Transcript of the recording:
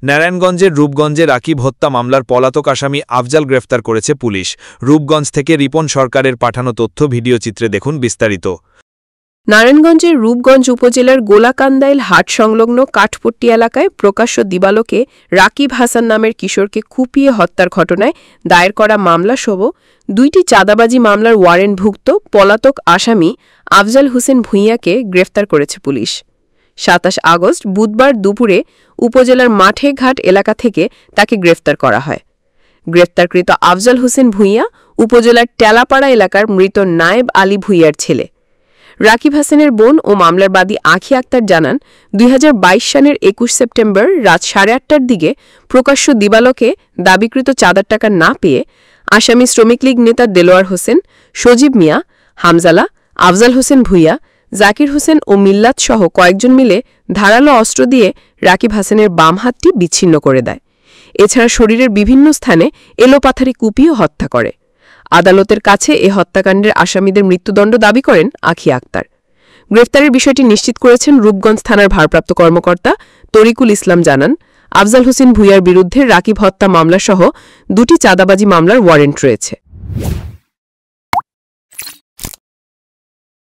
নারায়ণগঞ্জের রূপগঞ্জে রাকিব হত্যা মামলার পলাতক আসামি আফজাল গ্রেফতার করেছে পুলিশ। রূপগঞ্জ থেকে রিপন সরকারের পাঠানো তথ্য ভিডিওচিত্রে দেখুন বিস্তারিত। নারায়ণগঞ্জের রূপগঞ্জ উপজেলার গোলাকান্দাইল হাট সংলগ্ন কাঠপট্টি এলাকায় প্রকাশ্য দিবালোকে রাকিব হাসান নামের কিশোরকে কুপিয়ে হত্যার ঘটনায় দায়ের করা মামলাসহ 2টি চাঁদাবাজি মামলার ওয়ারেন্টভুক্ত পলাতক আসামি আফজাল হোসেন ভূঁইয়াকে গ্রেফতার করেছে পুলিশ। 27 আগস্ট বুধবার দুপুরে উপজেলার মাঠে ঘাট এলাকা থেকে তাকে গ্রেফতার করা হয়। গ্রেফতারকৃত আফজাল হোসেন ভূঁইয়া উপজেলার টেলাপাড়া এলাকার মৃত নায়েব আলী ভূঁইয়ার ছেলে। রাকিব হাসানের বোন ও মামলার বাদী আখি আক্তার জানান, 2022 সালের 21 সেপ্টেম্বর রাত 8:30টার দিকে প্রকাশ্য দিবালোকে দাবিকৃত চাঁদার টাকা না পেয়ে আসামি শ্রমিক লীগ নেতা দেলোয়ার হোসেন, সজীব মিয়া, হামজালা, আফজাল হোসেন ভূঁইয়া, জাকির হোসেন ও মিল্লাত সহ কয়েকজন মিলে ধারালো অস্ত্র দিয়ে রাকিব হাসানের বাম হাতটি বিচ্ছিন্ন করে দেয়। এছাড়া শরীরের বিভিন্ন স্থানে এলোপাথারি কুপিয়ে হত্যা করে। আদালতের কাছে এ হত্যাকাণ্ডের আসামিদের মৃত্যুদণ্ড দাবি করেন আখি আক্তার। গ্রেফতারের বিষয়টি নিশ্চিত করেছেন রূপগঞ্জ থানার ভারপ্রাপ্ত কর্মকর্তা তরিকুল ইসলাম। জানান, আফজাল হোসেন ভূঁইয়ার বিরুদ্ধে রাকিব হত্যা মামলাসহ 2টি চাঁদাবাজি মামলার ওয়ারেন্ট রয়েছে।